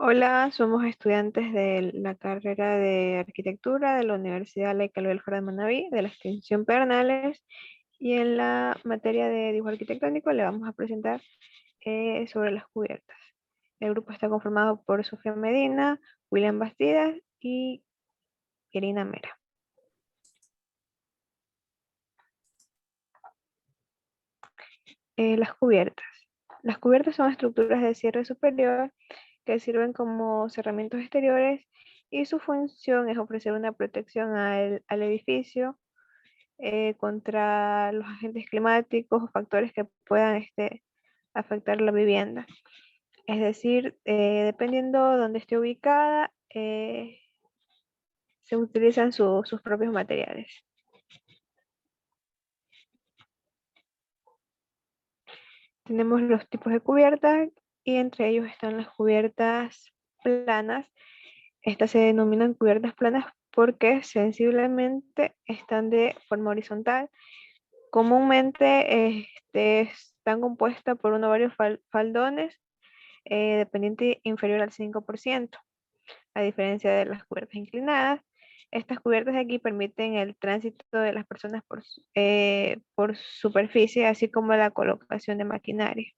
Hola, somos estudiantes de la carrera de arquitectura de la Universidad Laica Belfort de Manabí, de la extensión Pedernales, y en la materia de dibujo arquitectónico le vamos a presentar sobre las cubiertas. El grupo está conformado por Sofía Medina, William Bastidas y Irina Mera. Las cubiertas. Las cubiertas son estructuras de cierre superior que sirven como cerramientos exteriores y su función es ofrecer una protección al edificio contra los agentes climáticos o factores que puedan afectar la vivienda. Es decir, dependiendo de dónde esté ubicada, se utilizan sus propios materiales. Tenemos los tipos de cubiertas y entre ellos están las cubiertas planas. Estas se denominan cubiertas planas porque sensiblemente están de forma horizontal. Comúnmente están compuestas por uno o varios faldones de pendiente inferior al 5%, a diferencia de las cubiertas inclinadas. Estas cubiertas de aquí permiten el tránsito de las personas por superficie, así como la colocación de maquinaria.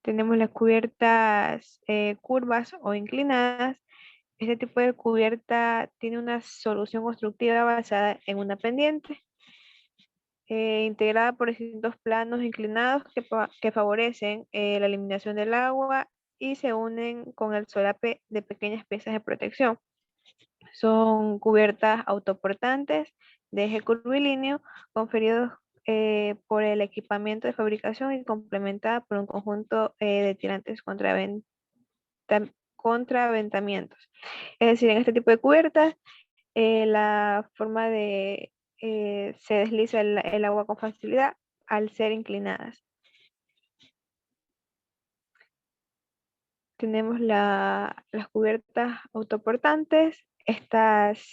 Tenemos las cubiertas curvas o inclinadas. Este tipo de cubierta tiene una solución constructiva basada en una pendiente, integrada por distintos planos inclinados que favorecen la eliminación del agua y se unen con el solape de pequeñas piezas de protección. Son cubiertas autoportantes de eje curvilíneo conferidos por el equipamiento de fabricación y complementada por un conjunto de tirantes contraventamientos. Es decir, en este tipo de cubiertas, la forma de se desliza el agua con facilidad al ser inclinadas. Tenemos las cubiertas autoportantes. Estas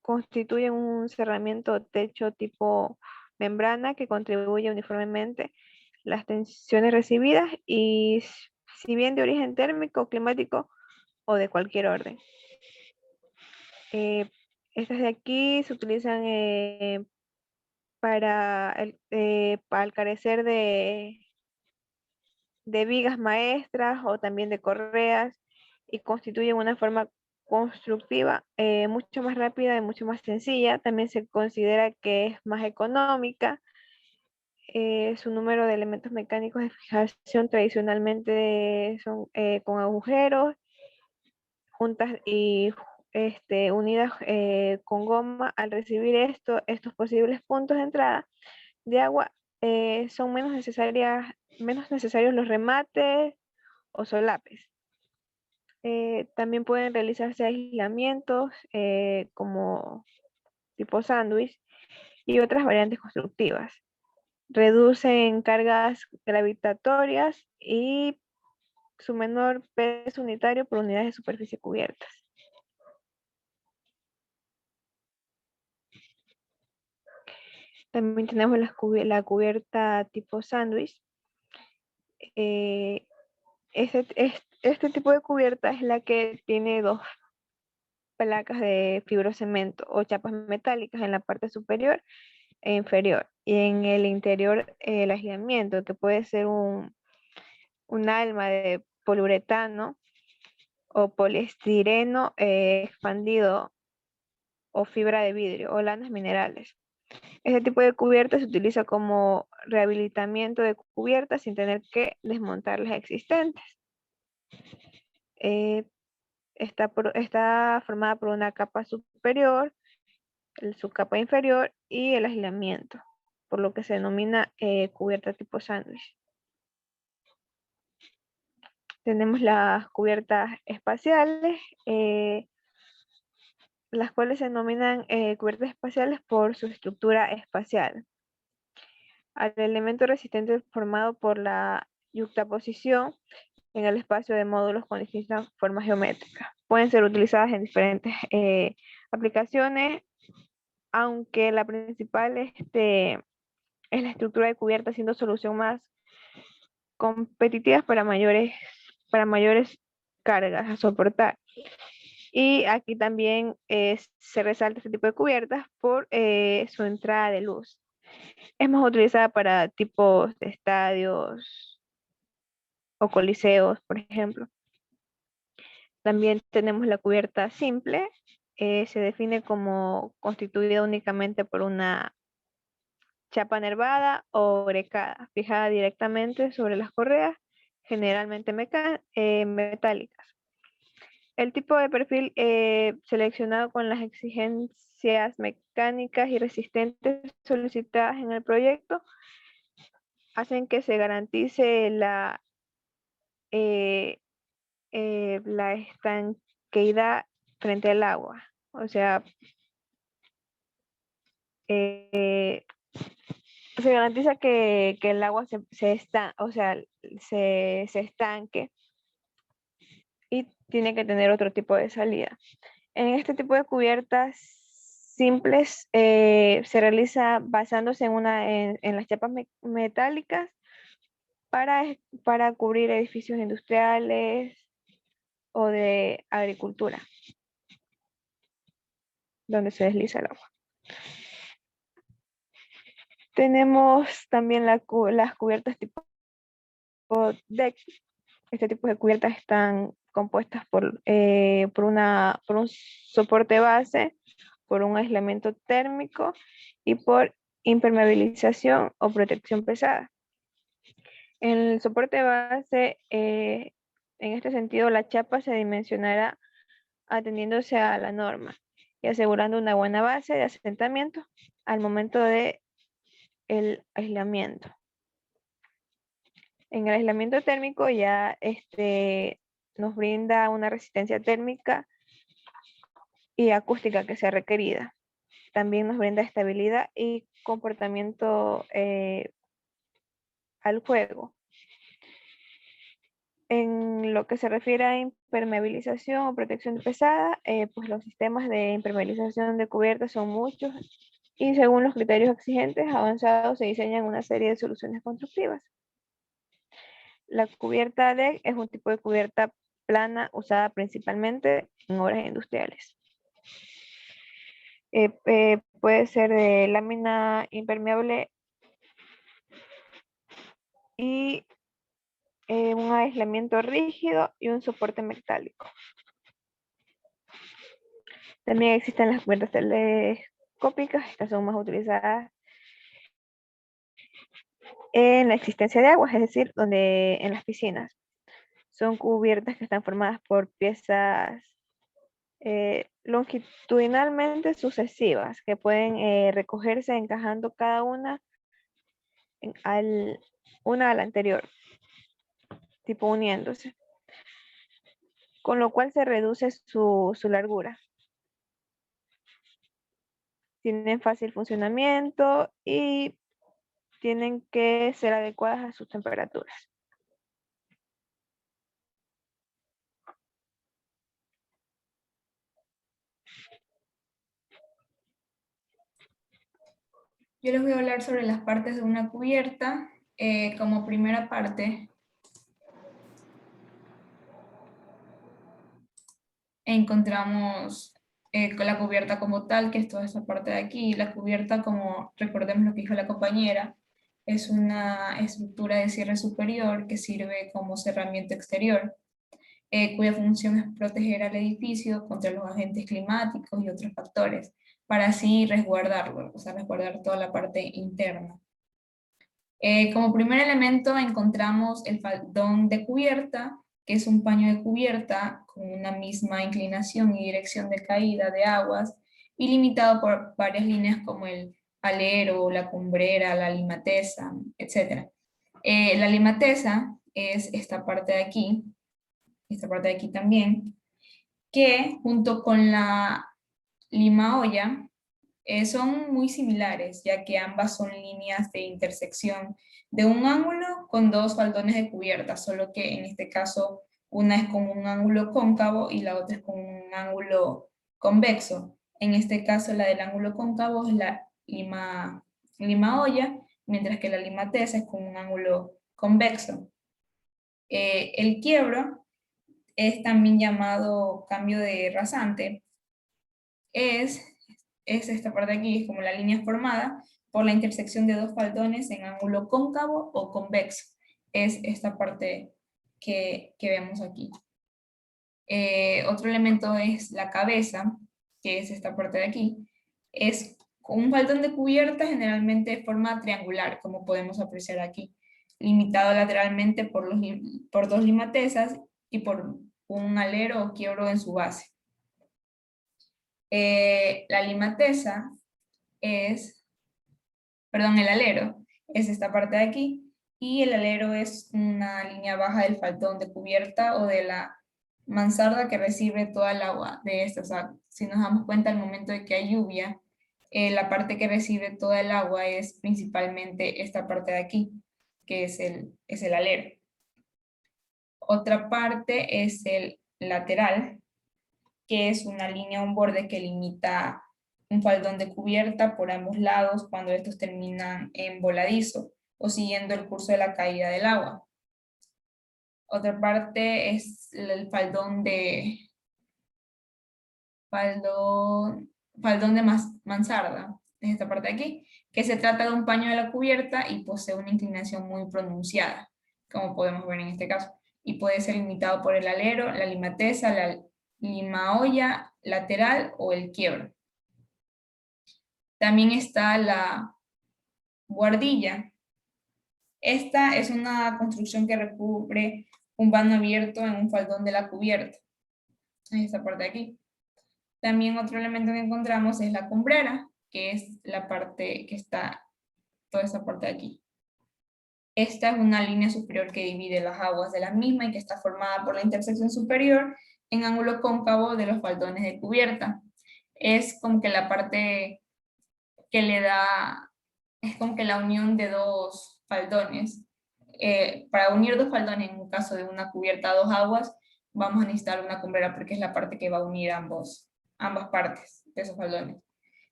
constituyen un cerramiento techo tipo membrana que contribuye uniformemente las tensiones recibidas y si bien de origen térmico, climático o de cualquier orden. Eh, Estas de aquí se utilizan para al carecer de vigas maestras o también de correas y constituyen una forma constructiva mucho más rápida y mucho más sencilla. También se considera que es más económica. Su número de elementos mecánicos de fijación tradicionalmente son con agujeros, juntas y unidas con goma. Al recibir estos posibles puntos de entrada de agua, son menos necesarios los remates o solapes. También pueden realizarse aislamientos como tipo sándwich y otras variantes constructivas. Reducen cargas gravitatorias y su menor peso unitario por unidades de superficie cubiertas. También tenemos la cubierta tipo sándwich. Eh, este tipo de cubierta es la que tiene dos placas de fibrocemento o chapas metálicas en la parte superior e inferior. Y en el interior el aislamiento, que puede ser un alma de poliuretano o poliestireno expandido o fibra de vidrio o lanas minerales. Este tipo de cubierta se utiliza como rehabilitamiento de cubiertas sin tener que desmontar las existentes. Eh, está formada por una capa superior, su capa inferior y el aislamiento, por lo que se denomina cubierta tipo sándwich. Tenemos las cubiertas espaciales, las cuales se denominan cubiertas espaciales por su estructura espacial. Al elemento resistente formado por la yuxtaposición en el espacio de módulos con distintas formas geométricas. Pueden ser utilizadas en diferentes aplicaciones, aunque la principal es la estructura de cubierta, siendo solución más competitivas para mayores cargas a soportar. Y aquí también se resalta este tipo de cubiertas por su entrada de luz. Es más utilizada para tipos de estadios o coliseos, por ejemplo. También tenemos la cubierta simple. Se define como constituida únicamente por una chapa nervada o brecada, fijada directamente sobre las correas, generalmente metálicas. El tipo de perfil seleccionado con las exigencias mecánicas y resistentes solicitadas en el proyecto hacen que se garantice eh, la estanqueidad frente al agua. O sea, eh, se garantiza que el agua o sea, se estanque y tiene que tener otro tipo de salida. En este tipo de cubiertas simples se realiza basándose en las chapas metálicas para cubrir edificios industriales o de agricultura, donde se desliza el agua. Tenemos también las cubiertas tipo deck. Este tipo de cubiertas están compuestas por un soporte base, por un aislamiento térmico y por impermeabilización o protección pesada. En el soporte base, en este sentido, la chapa se dimensionará atendiéndose a la norma y asegurando una buena base de asentamiento al momento de el aislamiento. En el aislamiento térmico ya nos brinda una resistencia térmica y acústica que sea requerida. También nos brinda estabilidad y comportamiento al juego. En lo que se refiere a impermeabilización o protección pesada, pues los sistemas de impermeabilización de cubiertas son muchos y según los criterios exigentes avanzados se diseñan una serie de soluciones constructivas. La cubierta deck es un tipo de cubierta plana usada principalmente en obras industriales. Puede ser de lámina impermeable y un aislamiento rígido y un soporte metálico. También existen las cubiertas telescópicas, estas son más utilizadas en la existencia de aguas, es decir, en las piscinas. Son cubiertas que están formadas por piezas longitudinalmente sucesivas que pueden recogerse encajando cada una una a la anterior, tipo uniéndose, con lo cual se reduce su largura. Tienen fácil funcionamiento y tienen que ser adecuadas a sus temperaturas. Yo les voy a hablar sobre las partes de una cubierta. Como primera parte, encontramos con la cubierta como tal, que es toda esta parte de aquí. La cubierta, como recordemos lo que dijo la compañera, es una estructura de cierre superior que sirve como cerramiento exterior, cuya función es proteger al edificio contra los agentes climáticos y otros factores, para así resguardarlo, o sea, resguardar toda la parte interna. Como primer elemento encontramos el faldón de cubierta, que es un paño de cubierta con una misma inclinación y dirección de caída de aguas y limitado por varias líneas como el alero, la cumbrera, la limateza, etc. La limateza es esta parte de aquí también, que junto con la lima olla son muy similares, ya que ambas son líneas de intersección de un ángulo con dos faldones de cubierta, solo que en este caso una es con un ángulo cóncavo y la otra es con un ángulo convexo. En este caso la del ángulo cóncavo es la lima olla, mientras que la lima tesa es con un ángulo convexo. El quiebro es también llamado cambio de rasante. Es, es esta parte de aquí, es como la línea formada por la intersección de dos faldones en ángulo cóncavo o convexo. Es esta parte que vemos aquí. Otro elemento es la cabeza, que es esta parte de aquí. Es un faldón de cubierta generalmente de forma triangular, como podemos apreciar aquí, limitado lateralmente por dos limatesas y por un alero o quiebro en su base. La limatesa es, perdón, el alero es esta parte de aquí, y el alero es una línea baja del faldón de cubierta o de la mansarda que recibe toda el agua de esta. O sea, si nos damos cuenta al momento de que hay lluvia, la parte que recibe toda el agua es principalmente esta parte de aquí, que es el alero. Otra parte es el lateral, que es una línea, un borde que limita un faldón de cubierta por ambos lados cuando estos terminan en voladizo o siguiendo el curso de la caída del agua. Otra parte es el faldón de mansarda, es esta parte de aquí, que se trata de un paño de la cubierta y posee una inclinación muy pronunciada, como podemos ver en este caso, y puede ser limitado por el alero, la limatesa, la limaolla lateral o el quiebro. También está la buhardilla. Esta es una construcción que recubre un vano abierto en un faldón de la cubierta, en esta parte de aquí. También otro elemento que encontramos es la cumbrera, que es la parte que está, toda esta parte de aquí. Esta es una línea superior que divide las aguas de la misma y que está formada por la intersección superior en ángulo cóncavo de los faldones de cubierta. Es como que la parte que le da, es como que la unión de dos faldones. Para unir dos faldones, en un caso de una cubierta a dos aguas, vamos a necesitar una cumbrera porque es la parte que va a unir ambas partes de esos faldones.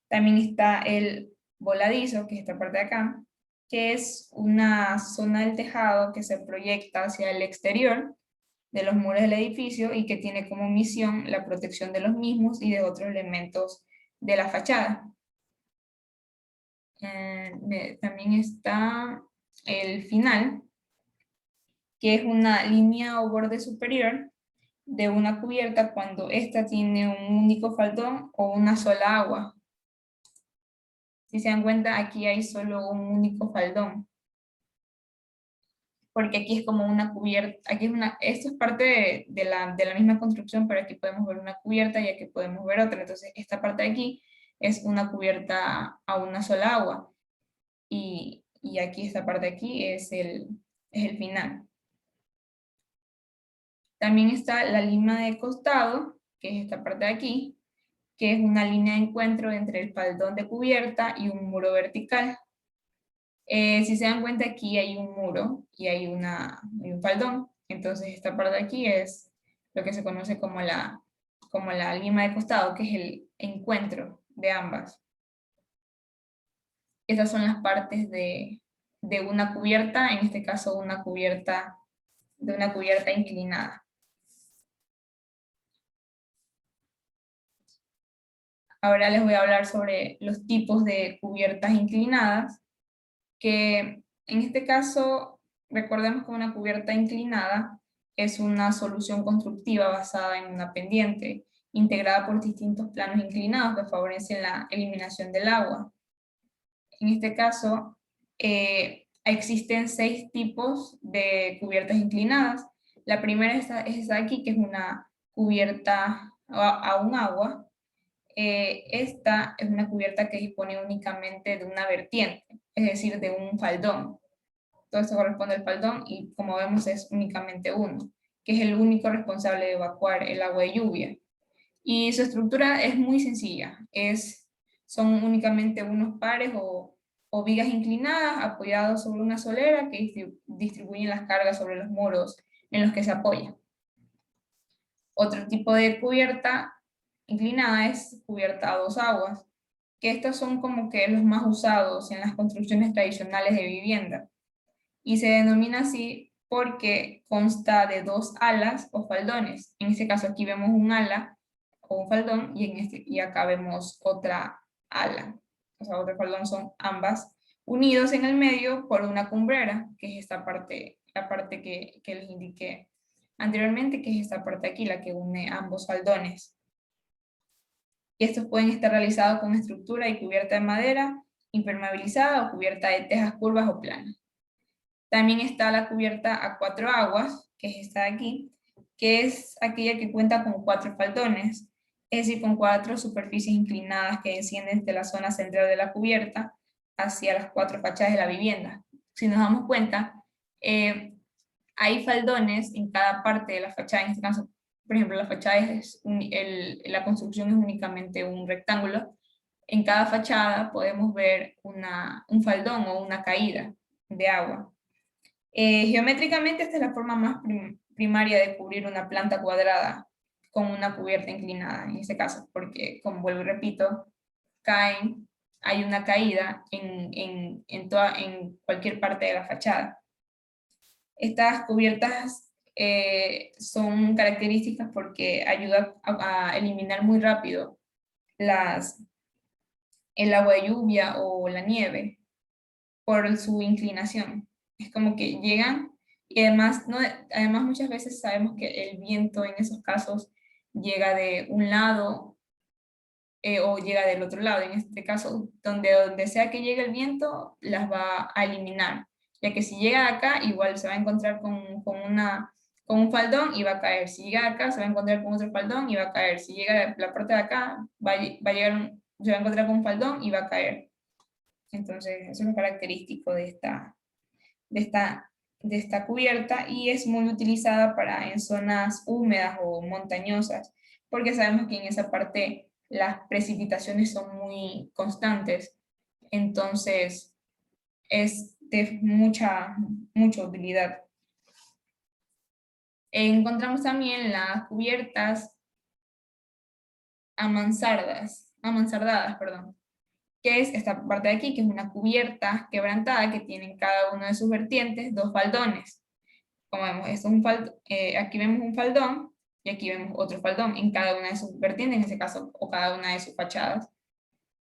También está el voladizo, que es esta parte de acá, que es una zona del tejado que se proyecta hacia el exterior de los muros del edificio y que tiene como misión la protección de los mismos y de otros elementos de la fachada. También está el final, que es una línea o borde superior de una cubierta cuando ésta tiene un único faldón o una sola agua. Si se dan cuenta, aquí hay solo un único faldón, porque aquí es como una cubierta, esto es parte de la misma construcción, pero aquí podemos ver una cubierta y aquí podemos ver otra. Entonces esta parte de aquí es una cubierta a una sola agua, y aquí esta parte de aquí es el final. También está la lima de costado, que es esta parte de aquí, que es una línea de encuentro entre el faldón de cubierta y un muro vertical. Si se dan cuenta, aquí hay un muro y hay un faldón. Entonces esta parte de aquí es lo que se conoce como la lima de costado, que es el encuentro de ambas. Estas son las partes de una cubierta, en este caso de una cubierta inclinada. Ahora les voy a hablar sobre los tipos de cubiertas inclinadas, que en este caso, recordemos que una cubierta inclinada es una solución constructiva basada en una pendiente, integrada por distintos planos inclinados que favorecen la eliminación del agua. En este caso, existen 6 tipos de cubiertas inclinadas. La primera es esta de aquí, que es una cubierta a un agua. Esta es una cubierta que dispone únicamente de una vertiente, es decir, de un faldón. Todo esto corresponde al faldón y, como vemos, es únicamente uno, que es el único responsable de evacuar el agua de lluvia. Y su estructura es muy sencilla, son únicamente unos pares o vigas inclinadas apoyados sobre una solera que distribuyen las cargas sobre los muros en los que se apoya. Otro tipo de cubierta inclinada es cubierta a dos aguas, que estos son como que los más usados en las construcciones tradicionales de vivienda, y se denomina así porque consta de dos alas o faldones. En este caso aquí vemos un ala o un faldón y acá vemos otra ala. O sea, otro faldón, son ambas unidos en el medio por una cumbrera, que es esta parte, la parte que les indiqué anteriormente, que es esta parte aquí, la que une ambos faldones. Y estos pueden estar realizados con estructura y cubierta de madera, impermeabilizada o cubierta de tejas curvas o planas. También está la cubierta a cuatro aguas, que es esta de aquí, que es aquella que cuenta con cuatro faldones, es decir, con cuatro superficies inclinadas que descienden desde la zona central de la cubierta hacia las cuatro fachadas de la vivienda. Si nos damos cuenta, hay faldones en cada parte de la fachada. En este caso, por ejemplo, la fachada la construcción es únicamente un rectángulo. En cada fachada podemos ver un faldón o una caída de agua. Geométricamente esta es la forma más primaria de cubrir una planta cuadrada con una cubierta inclinada, en este caso, porque, como vuelvo y repito, hay una caída en cualquier parte de la fachada. Estas cubiertas son características porque ayudan a eliminar muy rápido el agua de lluvia o la nieve por su inclinación. Es como que llegan y además, ¿no? Además muchas veces sabemos que el viento en esos casos llega de un lado o llega del otro lado. En este caso, donde sea que llegue el viento, las va a eliminar, ya que si llega acá, igual se va a encontrar con un faldón y va a caer. Si llega acá, se va a encontrar con otro faldón y va a caer. Si llega la parte de acá, se va a encontrar con un faldón y va a caer. Entonces, eso es lo característico de esta, de esta cubierta, y es muy utilizada en zonas húmedas o montañosas, porque sabemos que en esa parte las precipitaciones son muy constantes, entonces es de mucha utilidad. Encontramos también las cubiertas amansardadas, perdón, que es esta parte de aquí, que es una cubierta quebrantada que tiene en cada uno de sus vertientes dos faldones. Como vemos, esto es aquí vemos un faldón y aquí vemos otro faldón en cada una de sus vertientes, en este caso, o cada una de sus fachadas,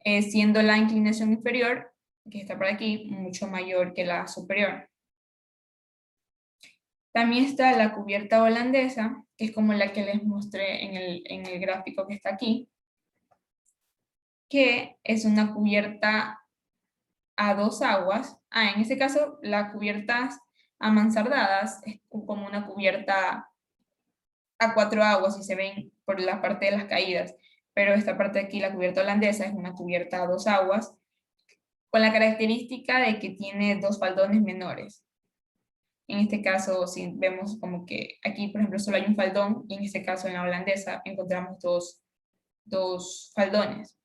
siendo la inclinación inferior, que está por aquí, mucho mayor que la superior. También está la cubierta holandesa, que es como la que les mostré en el gráfico que está aquí, que es una cubierta a dos aguas. En este caso, las cubiertas amansardadas es como una cubierta a cuatro aguas, si se ven por la parte de las caídas, pero esta parte de aquí, la cubierta holandesa, es una cubierta a dos aguas, con la característica de que tiene dos faldones menores. En este caso, si vemos como que aquí, por ejemplo, solo hay un faldón, y en este caso en la holandesa encontramos dos faldones.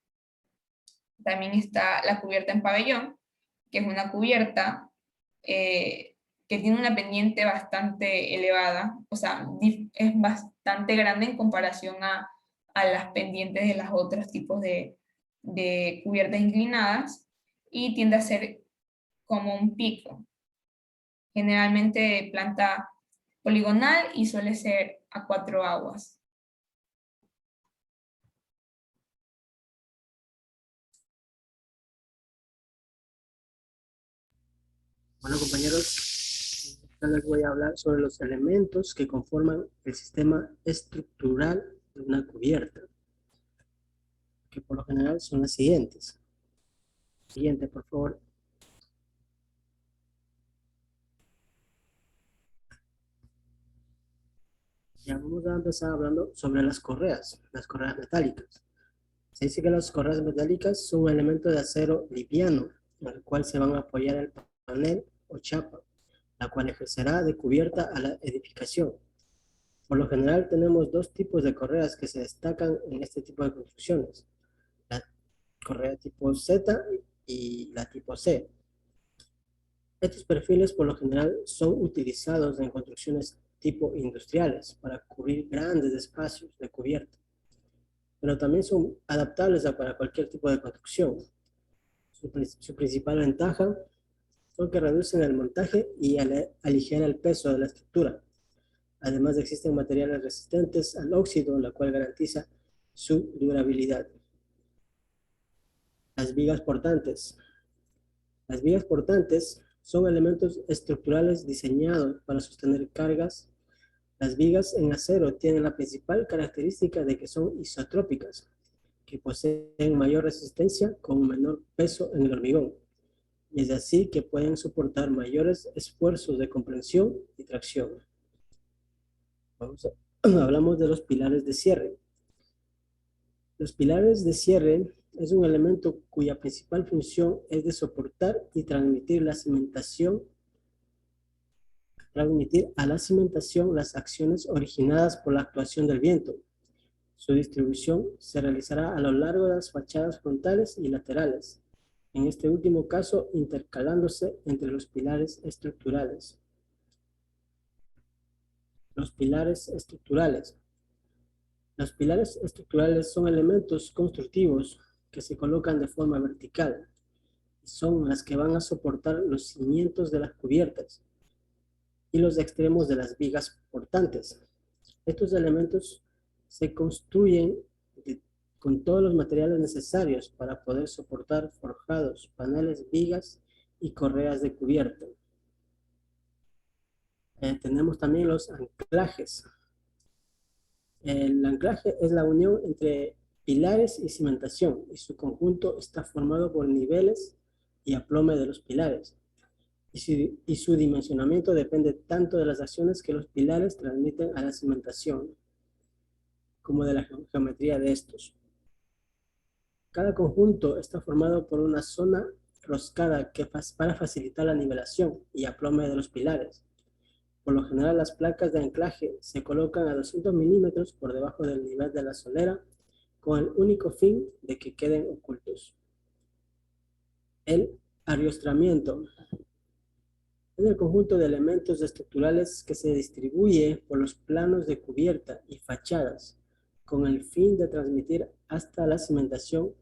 También está la cubierta en pabellón, que es una cubierta que tiene una pendiente bastante elevada, o sea, es bastante grande en comparación a las pendientes de los otros tipos de cubiertas inclinadas, y tiende a ser como un pico, generalmente de planta poligonal, y suele ser a cuatro aguas. Bueno, compañeros, ahora les voy a hablar sobre los elementos que conforman el sistema estructural de una cubierta, que por lo general son las siguientes. Siguiente, por favor. Ya vamos a empezar hablando sobre las correas metálicas. Se dice que las correas metálicas son un elemento de acero liviano, en el cual se van a apoyar el panel o chapa, la cual ejercerá de cubierta a la edificación. Por lo general tenemos dos tipos de correas que se destacan en este tipo de construcciones: la correa tipo Z y la tipo C. Estos perfiles por lo general son utilizados en construcciones tipo industriales para cubrir grandes espacios de cubierta, pero también son adaptables para cualquier tipo de construcción. Su principal ventaja son que reducen el montaje y aligeran el peso de la estructura. Además existen materiales resistentes al óxido, la cual garantiza su durabilidad. Las vigas portantes. Las vigas portantes son elementos estructurales diseñados para sostener cargas. Las vigas en acero tienen la principal característica de que son isotrópicas, que poseen mayor resistencia con un menor peso en el hormigón, y es así que pueden soportar mayores esfuerzos de compresión y tracción. Hablamos de los pilares de cierre. Los pilares de cierre es un elemento cuya principal función es de soportar y transmitir a la cimentación las acciones originadas por la actuación del viento. Su distribución se realizará a lo largo de las fachadas frontales y laterales, en este último caso intercalándose entre los pilares estructurales. Los pilares estructurales. Los pilares estructurales son elementos constructivos que se colocan de forma vertical. Son las que van a soportar los cimientos de las cubiertas y los extremos de las vigas portantes. Estos elementos se construyen con todos los materiales necesarios para poder soportar forjados, paneles, vigas y correas de cubierta. Tenemos también los anclajes. El anclaje es la unión entre pilares y cimentación, y su conjunto está formado por niveles y aplome de los pilares. Y su dimensionamiento depende tanto de las acciones que los pilares transmiten a la cimentación, como de la geometría de estos. Cada conjunto está formado por una zona roscada para facilitar la nivelación y aplome de los pilares. Por lo general, las placas de anclaje se colocan a 200 milímetros por debajo del nivel de la solera, con el único fin de que queden ocultos. El ariostramiento es el conjunto de elementos estructurales que se distribuye por los planos de cubierta y fachadas, con el fin de transmitir hasta la cimentación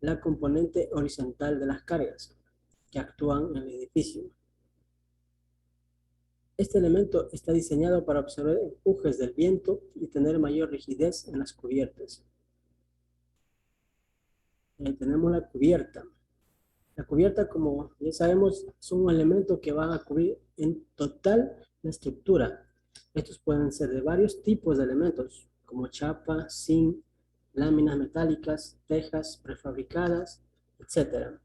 la componente horizontal de las cargas que actúan en el edificio. Este elemento está diseñado para absorber empujes del viento y tener mayor rigidez en las cubiertas. Tenemos la cubierta. La cubierta, como ya sabemos, es un elemento que va a cubrir en total la estructura. Estos pueden ser de varios tipos de elementos, como chapa, zinc, láminas metálicas, tejas prefabricadas, etc.,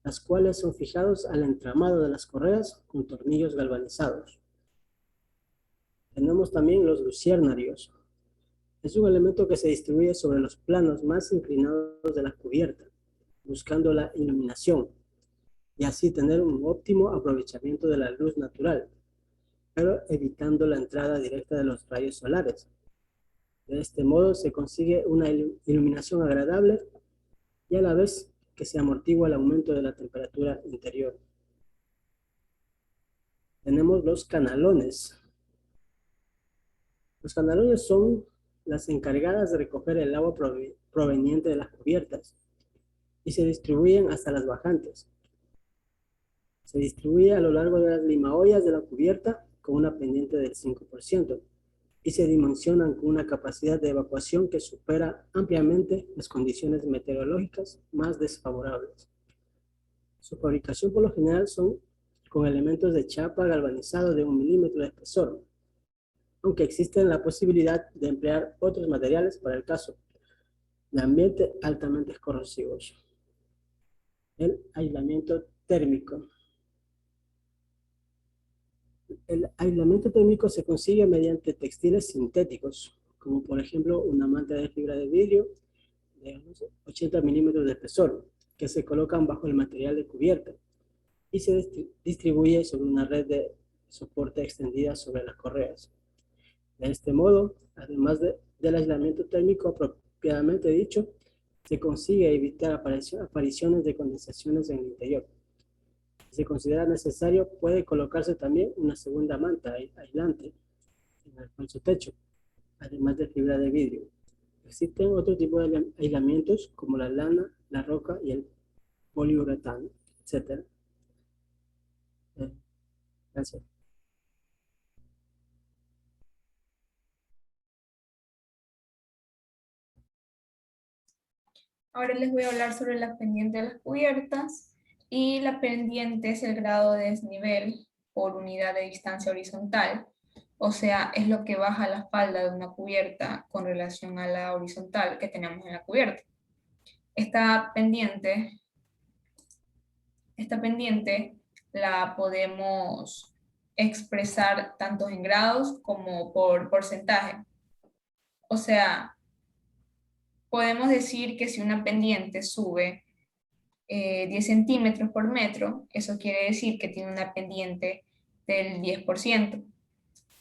las cuales son fijados al entramado de las correas con tornillos galvanizados. Tenemos también los luciernarios. Es un elemento que se distribuye sobre los planos más inclinados de la cubierta, buscando la iluminación, y así tener un óptimo aprovechamiento de la luz natural, pero evitando la entrada directa de los rayos solares. De este modo se consigue una iluminación agradable y a la vez que se amortigua el aumento de la temperatura interior. Tenemos los canalones. Los canalones son las encargadas de recoger el agua proveniente de las cubiertas y se distribuyen hasta las bajantes. Se distribuye a lo largo de las limaollas de la cubierta con una pendiente del 5% y se dimensionan con una capacidad de evacuación que supera ampliamente las condiciones meteorológicas más desfavorables. Su fabricación por lo general son con elementos de chapa galvanizado de 1 milímetro de espesor, aunque existe la posibilidad de emplear otros materiales para el caso de ambientes altamente corrosivos. El aislamiento térmico. El aislamiento térmico se consigue mediante textiles sintéticos, como por ejemplo una manta de fibra de vidrio de 80 milímetros de espesor, que se colocan bajo el material de cubierta y se distribuye sobre una red de soporte extendida sobre las correas. De este modo, además del aislamiento térmico propiamente dicho, se consigue evitar apariciones de condensaciones en el interior. Si se considera necesario, puede colocarse también una segunda manta aislante en el falso techo, además de fibra de vidrio. Existen otro tipo de aislamientos como la lana, la roca y el poliuretano, etc. Gracias. Ahora les voy a hablar sobre la pendiente de las cubiertas, y la pendiente es el grado de desnivel por unidad de distancia horizontal, o sea, es lo que baja la falda de una cubierta con relación a la horizontal que tenemos en la cubierta. Esta pendiente la podemos expresar tanto en grados como por porcentaje. O sea, podemos decir que si una pendiente sube 10 centímetros por metro, eso quiere decir que tiene una pendiente del 10%.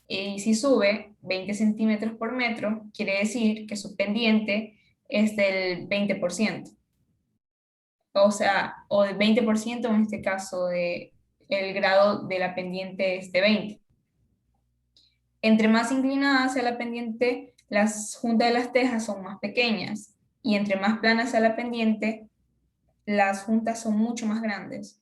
Y si sube 20 centímetros por metro, quiere decir que su pendiente es del 20%. O sea, o del 20%, en este caso el grado de la pendiente es de 20. Entre más inclinada sea la pendiente, las juntas de las tejas son más pequeñas, y entre más plana sea la pendiente, las juntas son mucho más grandes.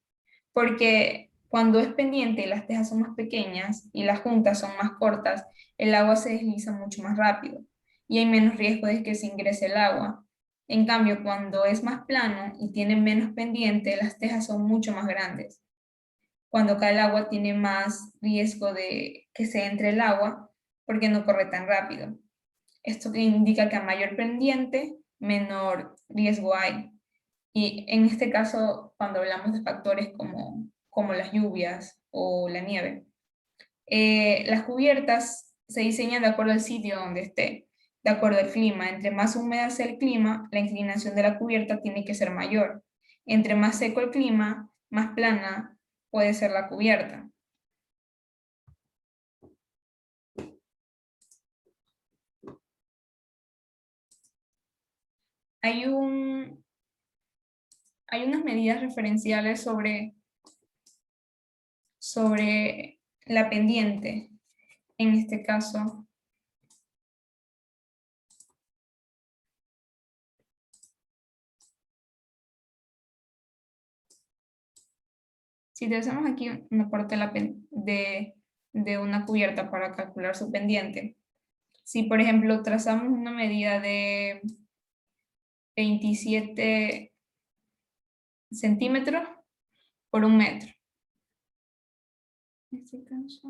Porque cuando es pendiente y las tejas son más pequeñas y las juntas son más cortas, el agua se desliza mucho más rápido y hay menos riesgo de que se ingrese el agua. En cambio, cuando es más plano y tiene menos pendiente, las tejas son mucho más grandes. Cuando cae el agua tiene más riesgo de que se entre el agua porque no corre tan rápido. Esto indica que a mayor pendiente, menor riesgo hay. Y en este caso, cuando hablamos de factores como las lluvias o la nieve, las cubiertas se diseñan de acuerdo al sitio donde esté, de acuerdo al clima. Entre más húmeda sea el clima, la inclinación de la cubierta tiene que ser mayor. Entre más seco el clima, más plana puede ser la cubierta. Hay unas medidas referenciales sobre la pendiente. En este caso, si trazamos aquí una parte de una cubierta para calcular su pendiente, si por ejemplo trazamos una medida de 27 centímetros por un metro. En este caso,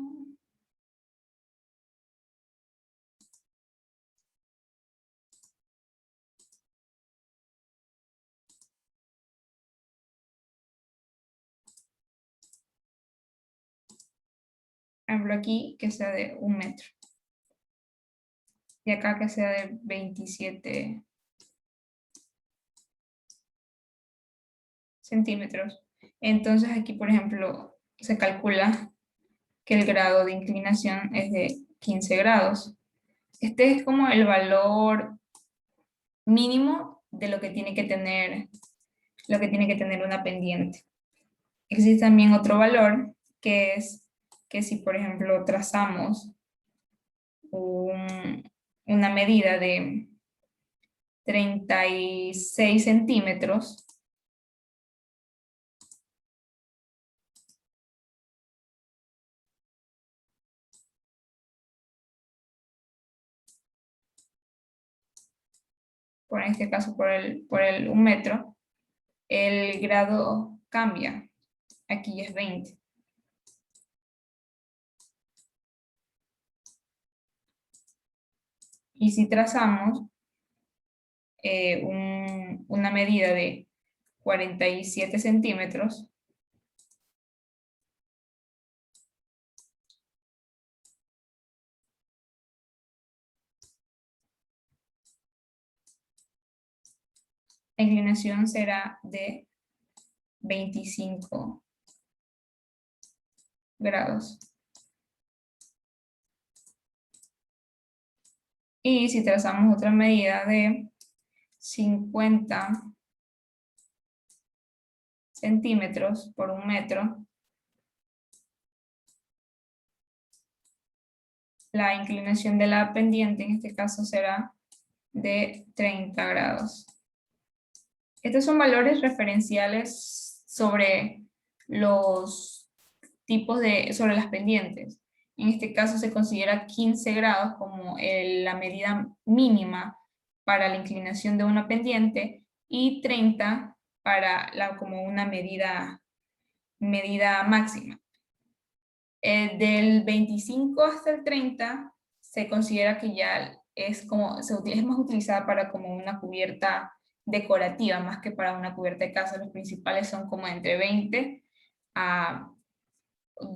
hablo aquí que sea de un metro. Y acá que sea de 27 centímetros. Entonces aquí, por ejemplo, se calcula que el grado de inclinación es de 15 grados. Este es como el valor mínimo de lo que tiene que tener una pendiente. Existe también otro valor, que es que si, por ejemplo, trazamos una medida de 36 centímetros, por este caso por el 1 metro, el grado cambia. Aquí es 20. Y si trazamos una medida de 47 centímetros, la inclinación será de 25 grados. Y si trazamos otra medida de 50 centímetros por 1 metro, la inclinación de la pendiente en este caso será de 30 grados. Estos son valores referenciales sobre los sobre las pendientes. En este caso se considera 15 grados como la medida mínima para la inclinación de una pendiente y 30 para como una medida máxima. Del 25 hasta el 30 se considera que ya es más utilizada para como una cubierta decorativa más que para una cubierta de casa. Los principales son como entre 20 a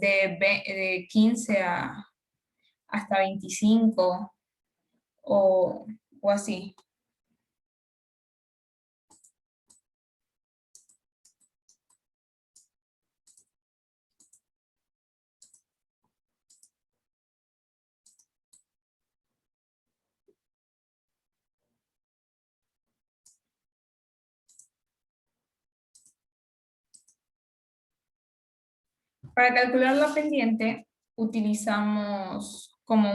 de 15 hasta 25 o así. Para calcular la pendiente utilizamos como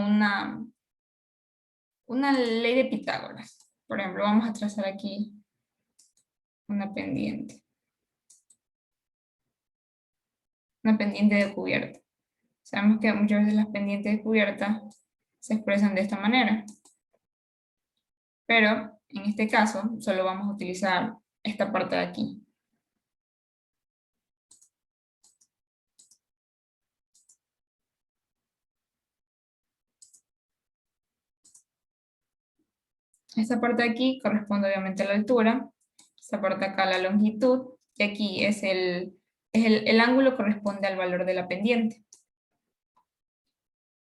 una ley de Pitágoras. Por ejemplo, vamos a trazar aquí una pendiente. Una pendiente de cubierta. Sabemos que muchas veces las pendientes de cubierta se expresan de esta manera. Pero en este caso solo vamos a utilizar esta parte de aquí. Esta parte de aquí corresponde obviamente a la altura, esta parte acá a la longitud, y aquí es el ángulo corresponde al valor de la pendiente.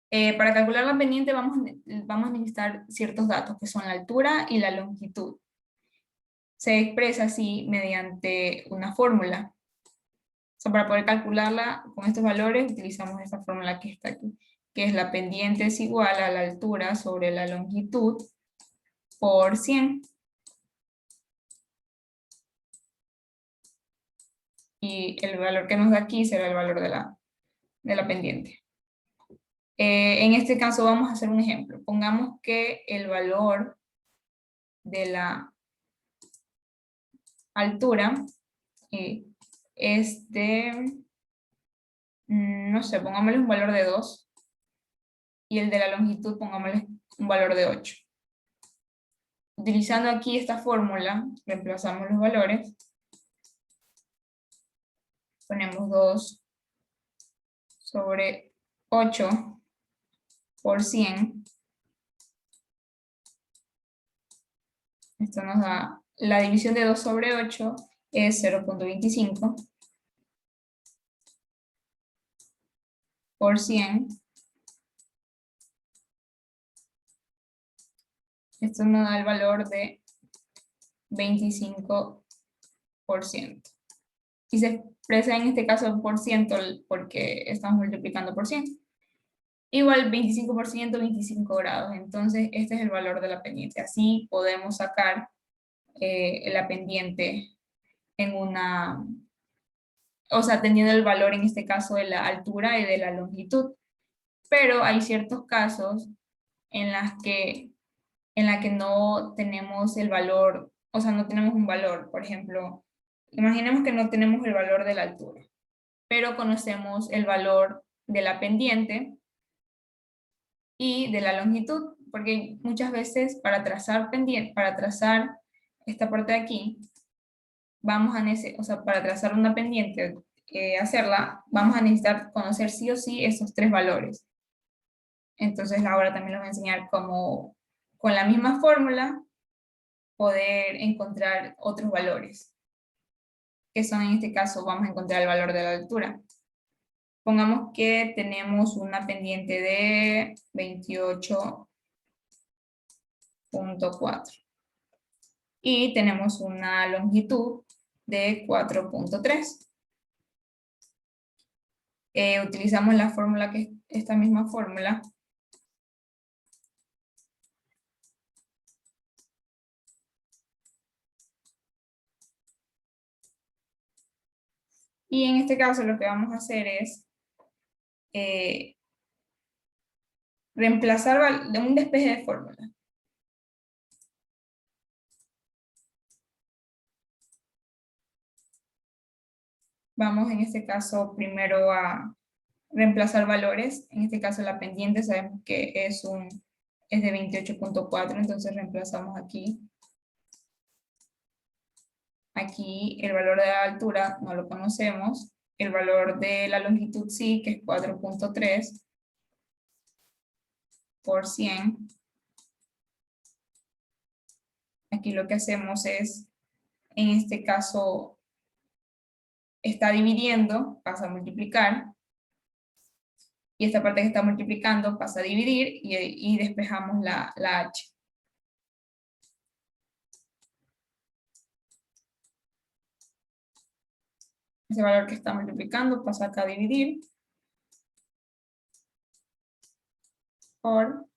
Para calcular la pendiente vamos a necesitar ciertos datos, que son la altura y la longitud. Se expresa así mediante una fórmula. O sea, para poder calcularla con estos valores utilizamos esta fórmula que está aquí, que es la pendiente es igual a la altura sobre la longitud por 100. Y el valor que nos da aquí será el valor de la pendiente. En este caso vamos a hacer un ejemplo. Pongamos que el valor de la altura es de, no sé, pongámosle un valor de 2, y el de la longitud pongámosle un valor de 8. Utilizando aquí esta fórmula, reemplazamos los valores, ponemos 2 sobre 8 por 100. Esto nos da, la división de 2 sobre 8 es 0.25 por 100. Esto nos da el valor de 25%. Y se expresa en este caso por ciento porque estamos multiplicando por 100. Igual 25%, 25 grados. Entonces este es el valor de la pendiente. Así podemos sacar la pendiente en o sea, teniendo el valor en este caso de la altura y de la longitud. Pero hay ciertos casos en la que no tenemos el valor, o sea, no tenemos un valor. Por ejemplo, imaginemos que no tenemos el valor de la altura, pero conocemos el valor de la pendiente y de la longitud, porque muchas veces para trazar esta parte de aquí, o sea, para trazar una pendiente, vamos a necesitar conocer sí o sí esos tres valores. Entonces ahora también les voy a enseñar cómo, con la misma fórmula, poder encontrar otros valores, que son en este caso, vamos a encontrar el valor de la altura. Pongamos que tenemos una pendiente de 28.4 y tenemos una longitud de 4.3. Utilizamos la fórmula, que es esta misma fórmula. Y en este caso lo que vamos a hacer es reemplazar de un despeje de fórmula. Vamos en este caso primero a reemplazar valores. En este caso la pendiente sabemos que es de 28.4, entonces reemplazamos aquí. Aquí el valor de la altura no lo conocemos, el valor de la longitud sí, que es 4.3 por 100. Aquí lo que hacemos es, en este caso, está dividiendo, pasa a multiplicar, y esta parte que está multiplicando pasa a dividir, y despejamos la h. Ese valor que está multiplicando pasa acá a dividir por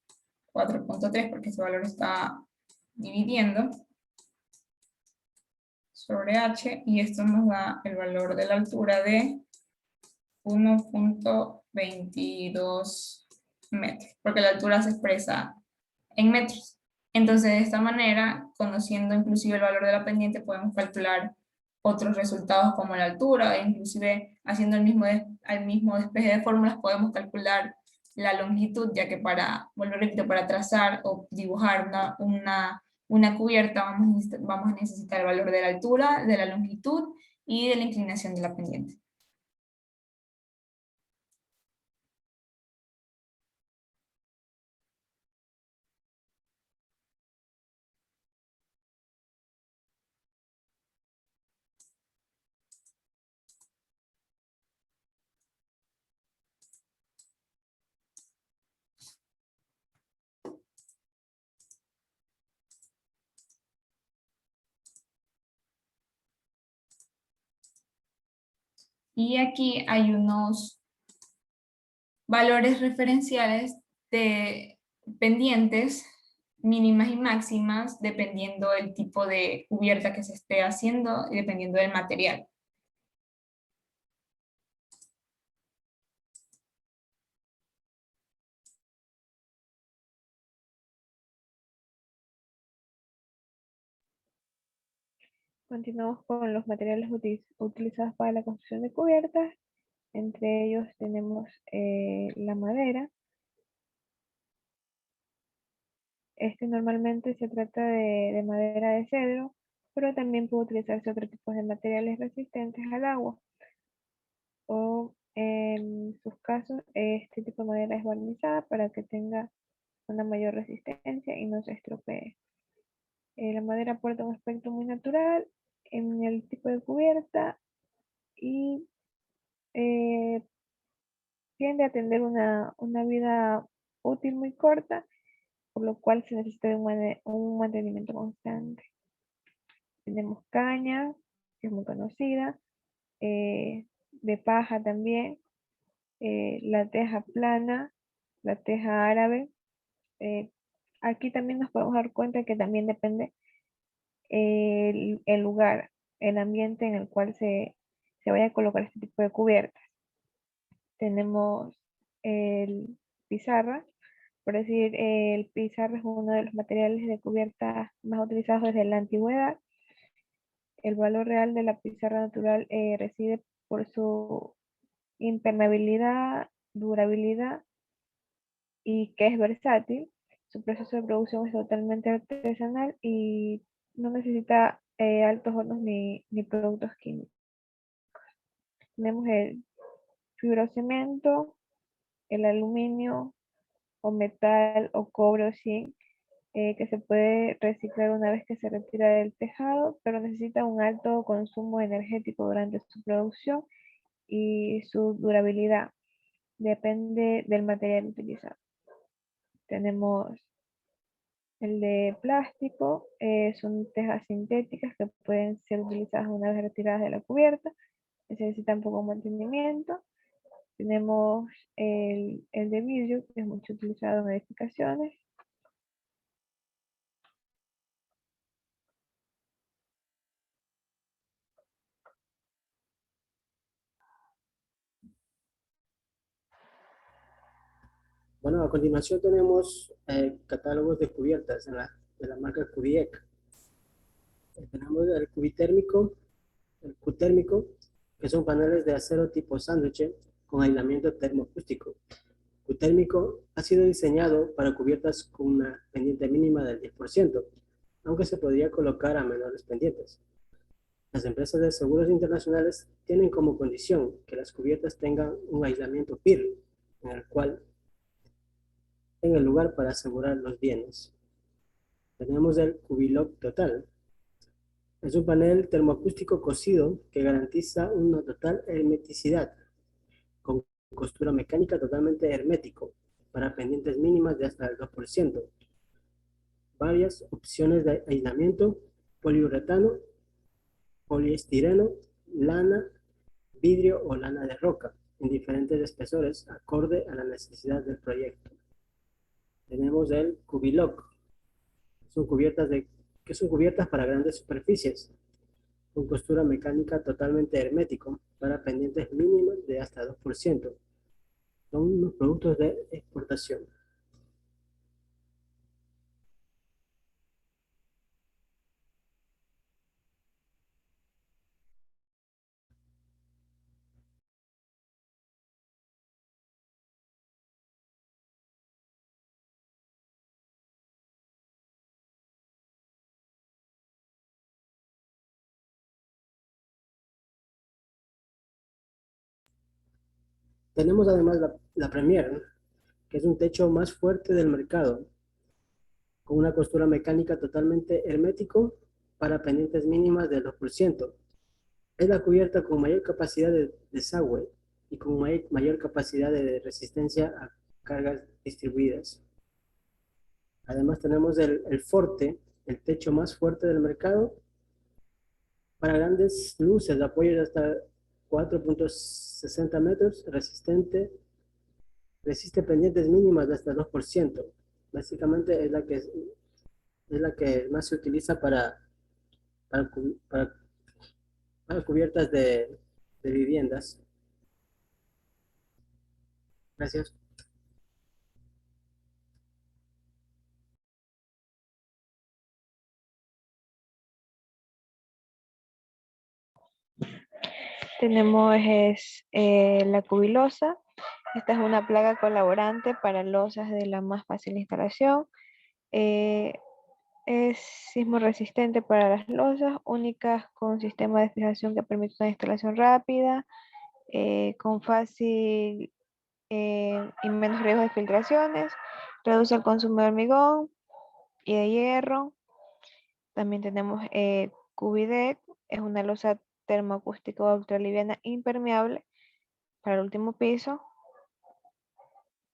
4.3, porque ese valor está dividiendo sobre h, y esto nos da el valor de la altura de 1.22 metros, porque la altura se expresa en metros. Entonces, de esta manera, conociendo inclusive el valor de la pendiente, podemos calcular otros resultados como la altura, e inclusive haciendo al mismo despeje de fórmulas podemos calcular la longitud, ya que volver repito, para trazar o dibujar una cubierta vamos a necesitar el valor de la altura, de la longitud y de la inclinación de la pendiente. Y aquí hay unos valores referenciales de pendientes mínimas y máximas dependiendo del tipo de cubierta que se esté haciendo y dependiendo del material. Continuamos con los materiales utilizados para la construcción de cubiertas. Entre ellos tenemos la madera. Este normalmente se trata de madera de cedro, pero también puede utilizarse otro tipo de materiales resistentes al agua. O en sus casos, este tipo de madera es barnizada para que tenga una mayor resistencia y no se estropee. La madera aporta un aspecto muy natural en el tipo de cubierta y eh, tiende a tener una vida útil muy corta, por lo cual se necesita de un mantenimiento constante. Tenemos caña, que es muy conocida, de paja también, la teja plana, la teja árabe. eh, Aquí también nos podemos dar cuenta que también depende el lugar, el ambiente en el cual se vaya a colocar este tipo de cubiertas. Tenemos el pizarra, por decir, el pizarra es uno de los materiales de cubierta más utilizados desde la antigüedad. El valor real de la pizarra natural reside por su impermeabilidad, durabilidad y que es versátil. Su proceso de producción es totalmente artesanal y no necesita altos hornos ni productos químicos. Tenemos el fibrocemento, el aluminio o metal o cobre o zinc, que se puede reciclar una vez que se retira del tejado, pero necesita un alto consumo energético durante su producción y su durabilidad. Depende del material utilizado. Tenemos el de plástico, son tejas sintéticas que pueden ser utilizadas una vez retiradas de la cubierta, necesitan poco mantenimiento. Tenemos el de vidrio, que es mucho utilizado en edificaciones. Bueno, a continuación tenemos catálogos de cubiertas de la marca Kubiec. Tenemos el cubitérmico, el cutérmico, que son paneles de acero tipo sándwich, con aislamiento termoacústico. Qtérmico ha sido diseñado para cubiertas con una pendiente mínima del 10%, aunque se podría colocar a menores pendientes. Las empresas de seguros internacionales tienen como condición que las cubiertas tengan un aislamiento PIR, en el lugar para asegurar los bienes. Tenemos el Cubilock Total. Es un panel termoacústico cosido que garantiza una total hermeticidad, con costura mecánica totalmente hermético, para pendientes mínimas de hasta el 2%. Varias opciones de aislamiento: poliuretano, poliestireno, lana, vidrio o lana de roca, en diferentes espesores, acorde a la necesidad del proyecto. Tenemos el Cubilock. Son cubiertas para grandes superficies, con costura mecánica totalmente hermético, para pendientes mínimas de hasta 2%. Son unos productos de exportación. Tenemos además la Premier, que es un techo más fuerte del mercado, con una costura mecánica totalmente hermético para pendientes mínimas del 2%. Es la cubierta con mayor capacidad de desagüe y con mayor capacidad de resistencia a cargas distribuidas. Además tenemos el Forte, el techo más fuerte del mercado, para grandes luces de apoyo de hasta 4.60 metros, resiste pendientes mínimas de hasta 2%. Básicamente es la que más se utiliza para, para, para cubiertas de viviendas. Gracias. Tenemos la cubilosa. Esta es una plaga colaborante para losas de la más fácil instalación. Es sismo resistente para las losas, únicas con sistema de fijación que permite una instalación rápida, con fácil y menos riesgo de filtraciones. Reduce el consumo de hormigón y de hierro. También tenemos Cubideck, es una losa termoacústica ultraliviana impermeable para el último piso.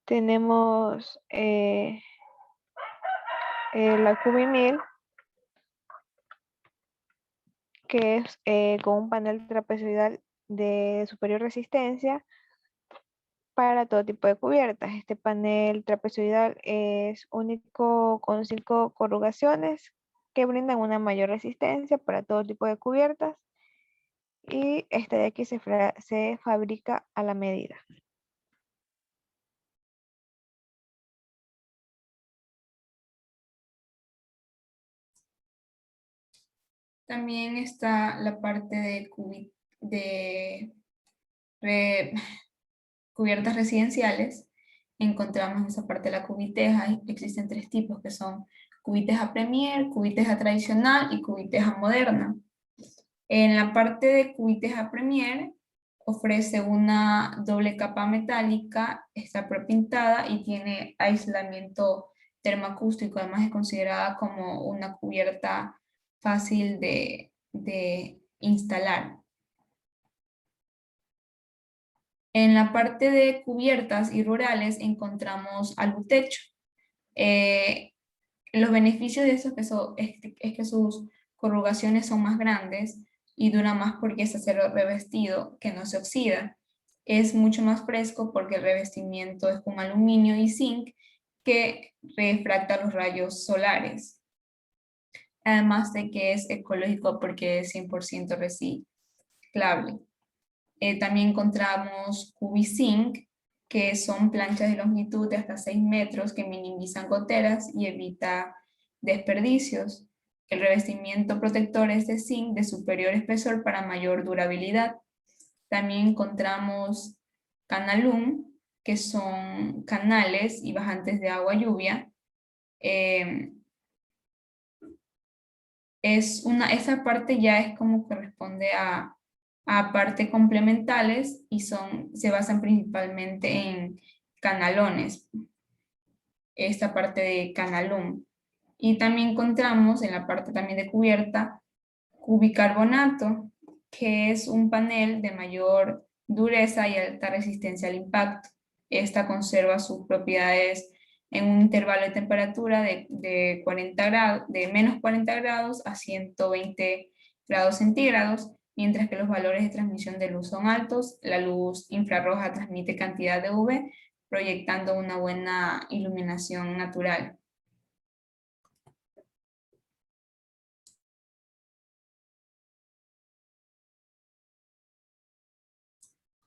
Tenemos la Cubimil, que es con un panel trapezoidal de superior resistencia para todo tipo de cubiertas. Este panel trapezoidal es único con 5 corrugaciones que brindan una mayor resistencia para todo tipo de cubiertas, y este de aquí se fabrica a la medida. También está la parte de cubiertas residenciales. Encontramos esa parte de la cubiteja. Existen 3 tipos, que son cubiteja premier, cubiteja tradicional y cubiteja moderna. En la parte de cubiteja premier ofrece una doble capa metálica, está prepintada y tiene aislamiento termoacústico. Además es considerada como una cubierta fácil de instalar. En la parte de cubiertas y rurales encontramos alutecho. Los beneficios de eso es que sus corrugaciones son más grandes y dura más porque es acero revestido que no se oxida. Es mucho más fresco porque el revestimiento es con aluminio y zinc que refracta los rayos solares. Además de que es ecológico porque es 100% reciclable. También encontramos Cubizinc, que son planchas de longitud de hasta 6 metros que minimizan goteras y evita desperdicios. El revestimiento protector es de zinc de superior espesor para mayor durabilidad. También encontramos canalum, que son canales y bajantes de agua lluvia. Esa parte ya es como corresponde a partes complementales y se basan principalmente en canalones, esta parte de canalum. Y también encontramos en la parte también de cubierta cubicarbonato, que es un panel de mayor dureza y alta resistencia al impacto. Esta conserva sus propiedades en un intervalo de temperatura de 40 grados, de menos 40 grados a 120 grados centígrados, mientras que los valores de transmisión de luz son altos. La luz infrarroja transmite cantidad de UV, proyectando una buena iluminación natural.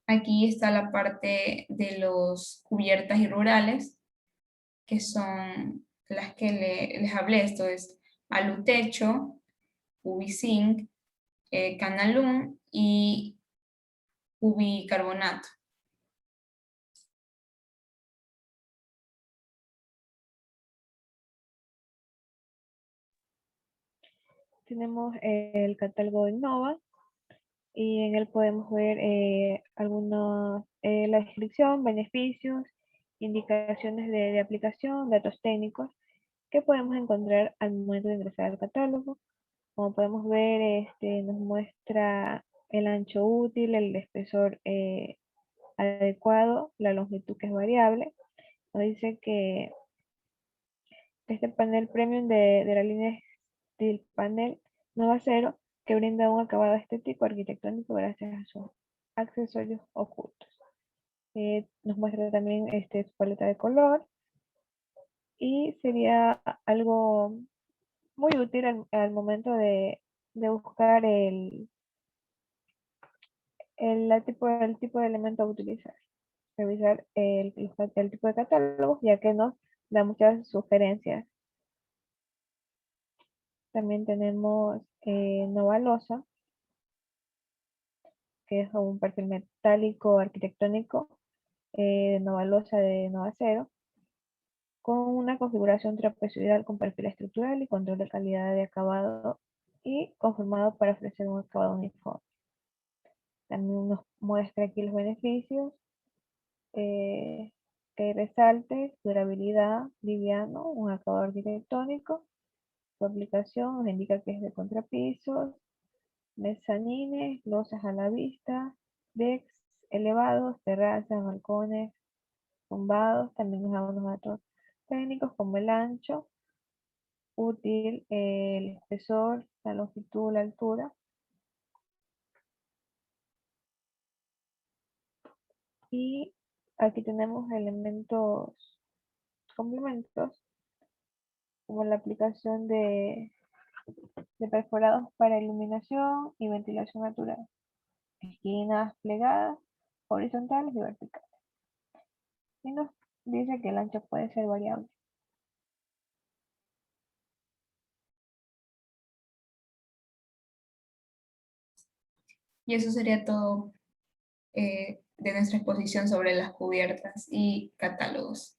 Aquí está la parte de los cubiertas y rurales, que son las que les hablé. Esto es alutecho, ubizinc, canalum y ubicarbonato. Tenemos el catálogo de Innova y en él podemos ver la descripción, beneficios, indicaciones de aplicación, datos técnicos que podemos encontrar al momento de ingresar al catálogo. Como podemos ver, nos muestra el ancho útil, el espesor adecuado, la longitud que es variable. Nos dice que este panel premium de la línea Steel Panel Nova Cero, que brinda un acabado estético arquitectónico gracias a sus accesorios ocultos. Nos muestra también su paleta de color y sería algo muy útil al momento de buscar el tipo de elemento a utilizar. Revisar el tipo de catálogo, ya que nos da muchas sugerencias. También tenemos Nova Losa, que es un perfil metálico arquitectónico de Nova Losa de Nova Cero, con una configuración trapezoidal con perfil estructural y control de calidad de acabado y conformado para ofrecer un acabado uniforme. También nos muestra aquí los beneficios que resalte, durabilidad, liviano, un acabado arquitectónico. Su aplicación nos indica que es de contrapisos, mezanines, losas a la vista, decks elevados, terrazas, balcones, tumbados. También nos da unos datos técnicos como el ancho, útil, el espesor, la longitud, la altura. Y aquí tenemos elementos complementos como la aplicación de perforados para iluminación y ventilación natural, esquinas plegadas, horizontales y verticales. Y nos dice que el ancho puede ser variable. Y eso sería todo de nuestra exposición sobre las cubiertas y catálogos.